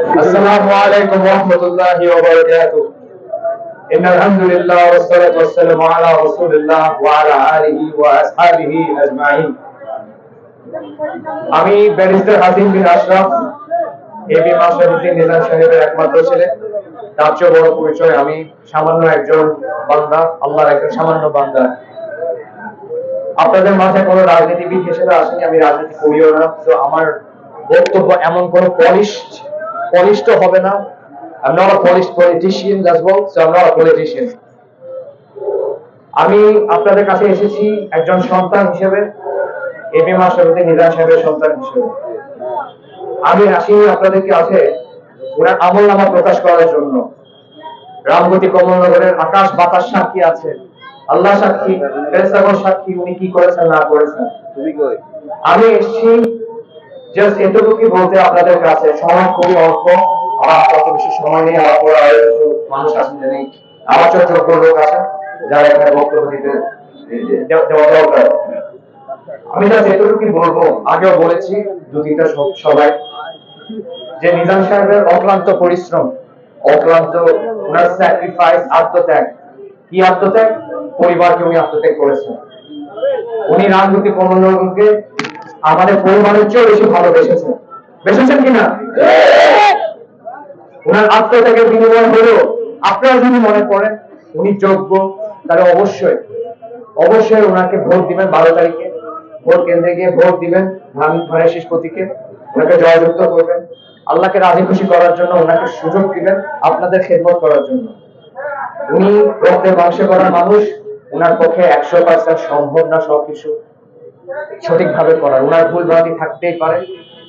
السلام عليكم ورحمة الله وبركاته. إن الحمد لله والصلاة والسلام على رسول الله وعلى آله وأصحابه أجمعين. আমি ব্যারিস্টার হাসিম বিন আশরাফ এবি মাশরাফুদ্দিন নিজাম সাহেবের একমাত্র ছেলে। তার চেয়ে বড় পরিচয়, আমি সামান্য একজন বান্দা, আল্লাহর একজন সামান্য বান্দা। আপনাদের মাঝে কোনো রাজনীতিবিদ হিসেবে আসেনি, আমি রাজনীতি করিও না। তো আমার বক্তব্য এমন কোনো পলিশড হবে না। I'm not a polished politician as well, so I'm not a politician. আমি আপনাদের কাছে এসেছি একজন সন্তান হিসেবে, এবি মাশরাফুদ্দিন নিজাম সাহেবের সন্তান হিসেবে। আমি আসিনি আপনাদেরকে আছে ওনার আমলনামা প্রকাশ করার জন্য। রামগতি কমলনগরের আকাশ বাতাস সাক্ষী আছে, আল্লাহ সাক্ষী, ফেরেশতাগণ সাক্ষী উনি কি করেছেন না করেছেন। আমি এসেছি জাস্ট এতটুকুই বলতে আপনাদের কাছে। সময় খুবই অল্প, আমার কত বেশি সময় নেই। আমার পরে আরো কিছু মানুষ আছেন যে নেই, আমার যোগ্য লোক আছে যারা এখানে বক্তব্য দিতে দেওয়া দরকার। আমি জাস্ট এতটুকুই বলবো, আগেও বলেছি দু তিনটা সবাই, যে নিজাম সাহেবের অক্লান্ত পরিশ্রম, অক্লান্ত ওনার স্যাক্রিফাইস, আত্মত্যাগ। কি আত্মত্যাগ? পরিবারকে উনি আত্মত্যাগ করেছেন। উনি রামগতি কমলনগরকে আমাদের পরিবারের চেয়ে বেশি ভালোবেসেছেন। বেসেছেন কিনা? ওনার আত্মত্যাগের বিনিময় হলো, আপনারা যদি মনে করেন উনি যোগ্য, তাহলে অবশ্যই ওনাকে ভোট দিবেন। 12 তারিখে ভোট কেন্দ্রে গিয়ে ভোট দিবেন, ধানের শীষ প্রতীকে ওনাকে জয়যুক্ত করবেন। আল্লাহকে রাজি খুশি করার জন্য ওনাকে সুযোগ দিবেন আপনাদের খেদমত করার জন্য। উনি রক্তে মাংসে করার মানুষ, ওনার পক্ষে 100% সম্ভব না সবকিছু সঠিকভাবে করার। ওনার ভুল ভ্রান্তি থাকতেই পারে,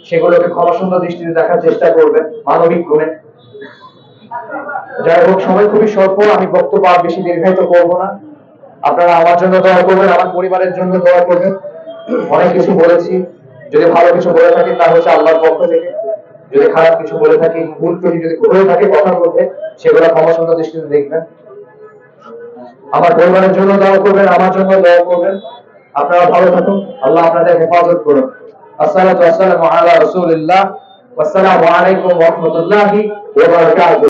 সেগুলোকে ক্ষমাসুন্দর দৃষ্টিতে দেখার চেষ্টা করবেন মানবিক গুণে। যাই হোক, সময় খুবই স্বল্প, আমি বক্তব্য আর বেশি দীর্ঘায়িত করব না। আপনারা আমার জন্য দোয়া করবেন, আমার পরিবারের জন্য দোয়া করবেন। অনেক কিছু বলেছি, যদি ভালো কিছু বলে থাকি তা হচ্ছে আল্লাহর পক্ষ থেকে, যদি খারাপ কিছু বলে থাকি, ভুল ত্রুটি যদি হয়ে থাকে কথার মধ্যে, সেগুলো ক্ষমাসুন্দর দৃষ্টিতে দেখবেন। আমার পরিবারের জন্য দোয়া করবেন, আমার জন্য দোয়া করবেন। আপনারা ভালো থাকুন, আল্লাহ আপনাদের হেফাজত করুন। আসসালাতু ওয়াসসালামু আলা রাসূলিল্লাহ, ওয়াসসালামু আলাইকুম ওয়া রাহমাতুল্লাহি ওয়া বারাকাতুহু।